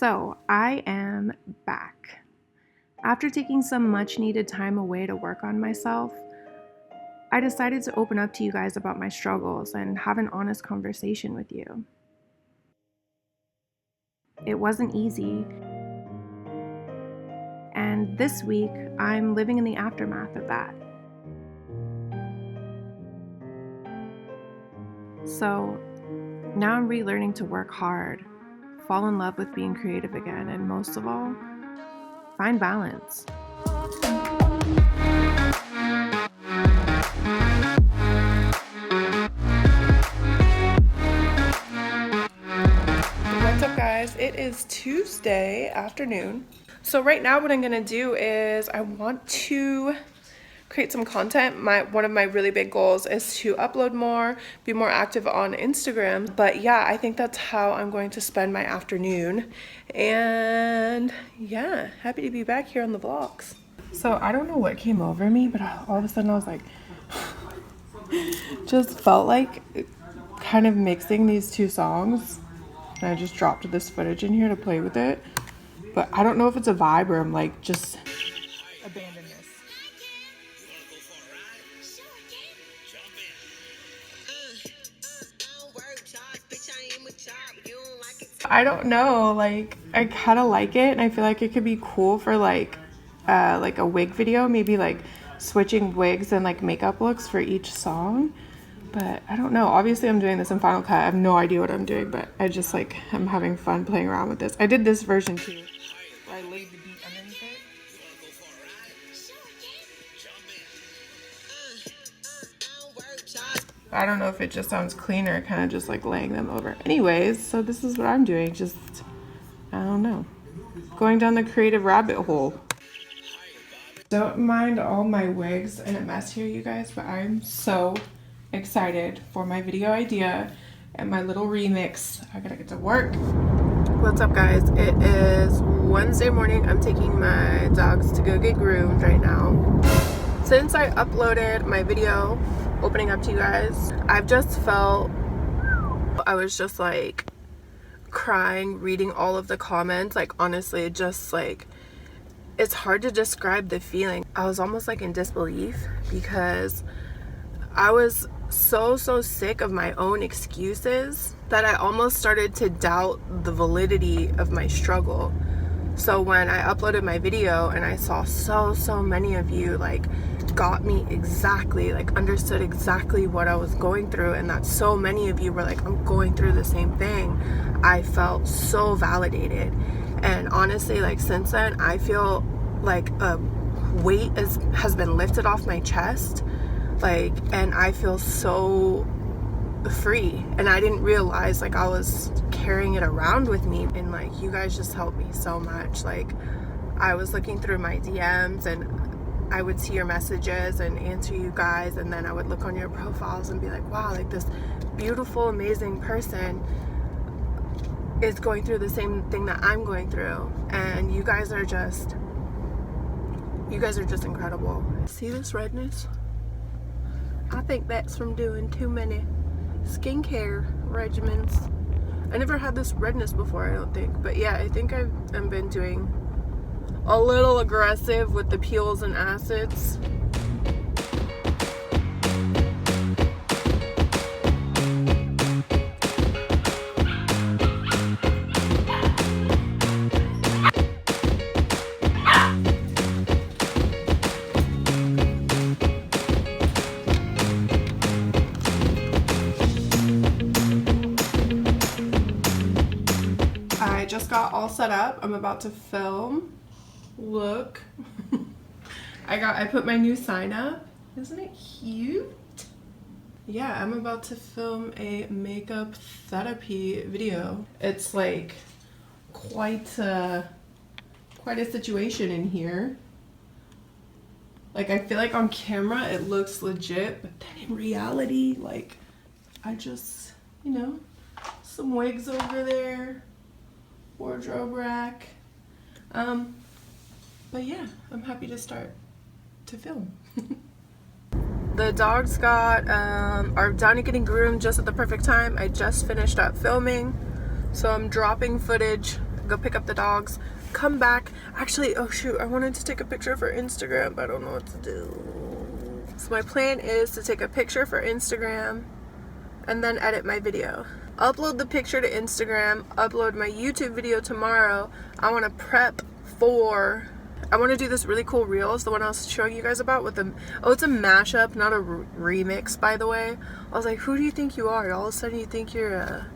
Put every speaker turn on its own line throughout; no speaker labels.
So I am back. After taking some much needed time away to work on myself, I decided to open up to you guys about my struggles and have an honest conversation with you. It wasn't easy, and this week I'm living in the aftermath of that. So now I'm relearning to work hard, fall in love with being creative again, and most of all, find balance. What's up, guys? It is Tuesday afternoon. So right now what I'm gonna do is I want to create some content. One of my really big goals is to upload more, be more active on Instagram. But yeah, I think that's how I'm going to spend my afternoon. And yeah, happy to be back here on the vlogs. So I don't know what came over me, but all of a sudden I was like, just felt like kind of mixing these two songs. And I just dropped this footage in here to play with it. But I don't know if it's a vibe or I'm like, just abandon this. I don't know, like I kind of like it, and I feel like it could be cool for like a wig video, maybe like switching wigs and like makeup looks for each song. But I don't know, obviously I'm doing this in Final Cut. I have no idea what I'm doing, but I just like I'm having fun playing around with this. I did this version too, where I laid the beat underneath it. I don't know if it just sounds cleaner, kind of just like laying them over. Anyways, so this is what I'm doing, just, I don't know, going down the creative rabbit hole. Don't mind all my wigs and a mess here, you guys, but I'm so excited for my video idea and my little remix. I gotta get to work. What's up, guys? It is Wednesday morning. I'm taking my dogs to go get groomed right now. Since I uploaded my video opening up to you guys, I've just felt, I was just like crying reading all of the comments. Like honestly, just like, it's hard to describe the feeling. I was almost like in disbelief because I was so sick of my own excuses that I almost started to doubt the validity of my struggle. So when I uploaded my video and I saw so many of you like got me exactly, like understood exactly what I was going through, and that so many of you were like, I'm going through the same thing, I felt so validated. And honestly, like since then, I feel like a weight has been lifted off my chest, like, and I feel so free. And I didn't realize like I was carrying it around with me, and like you guys just helped me so much. Like I was looking through my DMs and I would see your messages and answer you guys, and then I would look on your profiles and be like, wow, like this beautiful, amazing person is going through the same thing that I'm going through. And you guys are just incredible. See this redness? I think that's from doing too many skincare regimens. I never had this redness before, I don't think. But yeah, I think I've been doing a little aggressive with the peels and acids. I just got all set up. I'm about to film. Look. I put my new sign up. Isn't it cute? Yeah, I'm about to film a makeup therapy video. It's like quite a situation in here. Like I feel like on camera it looks legit, but then in reality, like I just, you know, some wigs over there, wardrobe rack. But yeah, I'm happy to start to film. The dogs are done getting groomed just at the perfect time. I just finished up filming, so I'm dropping footage go pick up the dogs, come back. Actually, oh shoot, I wanted to take a picture for Instagram, but I don't know what to do. So my plan is to take a picture for Instagram and then edit my video. Upload the picture to Instagram, upload my YouTube video tomorrow. I want to prep for, I want to do this really cool reels, the one I was showing you guys about with the, oh, it's a mashup, not a remix, by the way. I was like, who do you think you are? All of a sudden you think you're a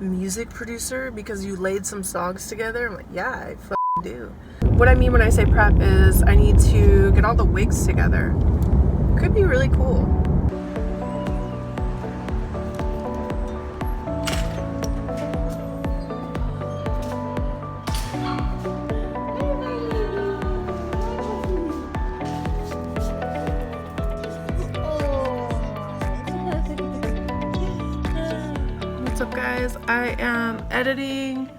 music producer because you laid some songs together? I'm like, yeah, I fucking do. What I mean when I say prep is I need to get all the wigs together. Could be really cool. What's up, guys? I am editing.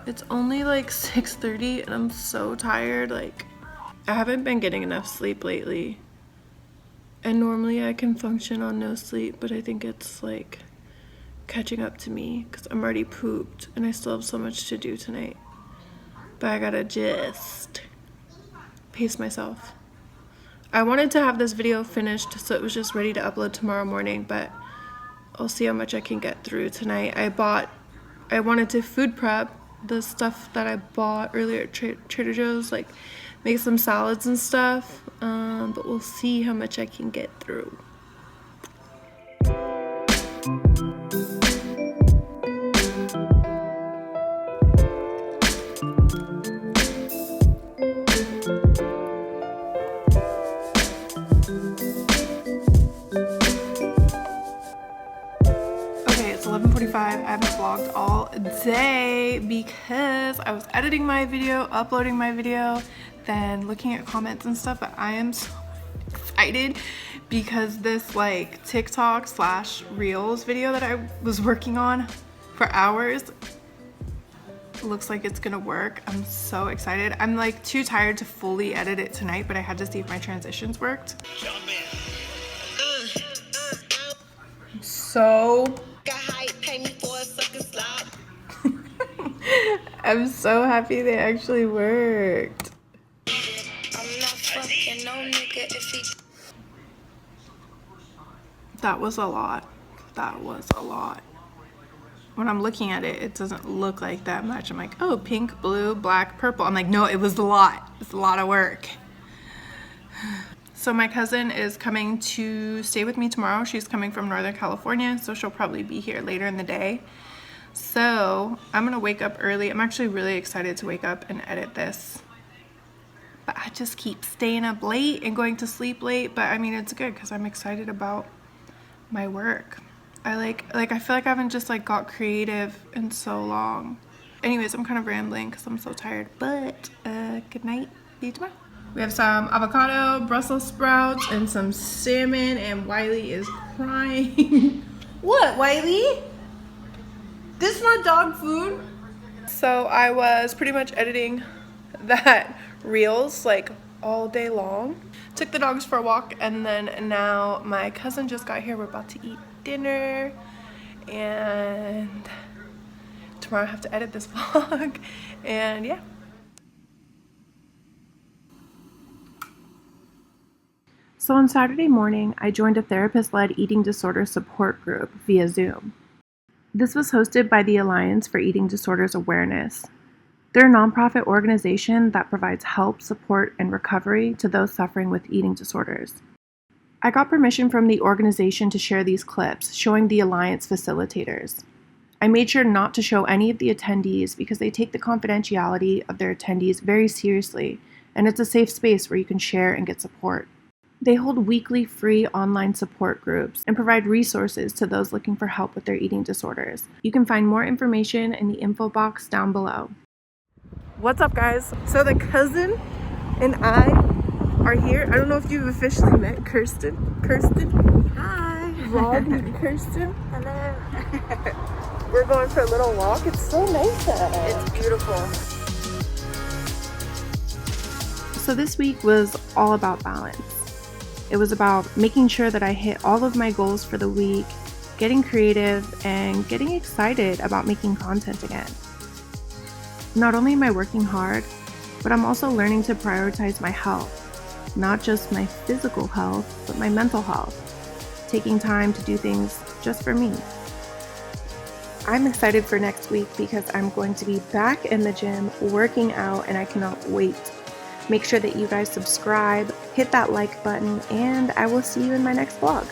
It's only like 6:30 and I'm so tired. Like, I haven't been getting enough sleep lately, and normally I can function on no sleep, but I think it's like catching up to me because I'm already pooped and I still have so much to do tonight. But I gotta just pace myself. I wanted to have this video finished so it was just ready to upload tomorrow morning, but I'll see how much I can get through tonight. I wanted to food prep the stuff that I bought earlier at Trader Joe's, like make some salads and stuff, but we'll see how much I can get through. It's 11:45. I haven't vlogged all day because I was editing my video, uploading my video, then looking at comments and stuff. But I am so excited because this like TikTok / Reels video that I was working on for hours looks like it's gonna work. I'm so excited. I'm like too tired to fully edit it tonight, but I had to see if my transitions worked. So I'm so happy they actually worked. That was a lot. That was a lot. When I'm looking at it, it doesn't look like that much. I'm like, oh, pink, blue, black, purple. I'm like, no, it was a lot. It's a lot of work. So my cousin is coming to stay with me tomorrow. She's coming from Northern California, so she'll probably be here later in the day. So I'm gonna wake up early. I'm actually really excited to wake up and edit this. But I just keep staying up late and going to sleep late. But I mean, it's good because I'm excited about my work. I feel like I haven't just like got creative in so long. Anyways, I'm kind of rambling because I'm so tired. But good night. See you tomorrow. We have some avocado, Brussels sprouts, and some salmon, and Wiley is crying. What, Wiley? This is not dog food. So I was pretty much editing that reels like all day long. Took the dogs for a walk, and then now my cousin just got here. We're about to eat dinner, and tomorrow I have to edit this vlog, and yeah. So on Saturday morning, I joined a therapist-led eating disorder support group via Zoom. This was hosted by the Alliance for Eating Disorders Awareness. They're a nonprofit organization that provides help, support, and recovery to those suffering with eating disorders. I got permission from the organization to share these clips, showing the Alliance facilitators. I made sure not to show any of the attendees because they take the confidentiality of their attendees very seriously, and it's a safe space where you can share and get support. They hold weekly free online support groups and provide resources to those looking for help with their eating disorders. You can find more information in the info box down below. What's up, guys? So the cousin and I are here. I don't know if you've officially met Kirsten. Kirsten? Hi. Vlog with Kirsten.
Hello.
We're going for a little walk. It's so nice out.
It's beautiful.
So this week was all about balance. It was about making sure that I hit all of my goals for the week, getting creative, and getting excited about making content again. Not only am I working hard, but I'm also learning to prioritize my health. Not just my physical health, but my mental health. Taking time to do things just for me. I'm excited for next week because I'm going to be back in the gym working out and I cannot wait. Make sure that you guys subscribe, hit that like button, and I will see you in my next vlog.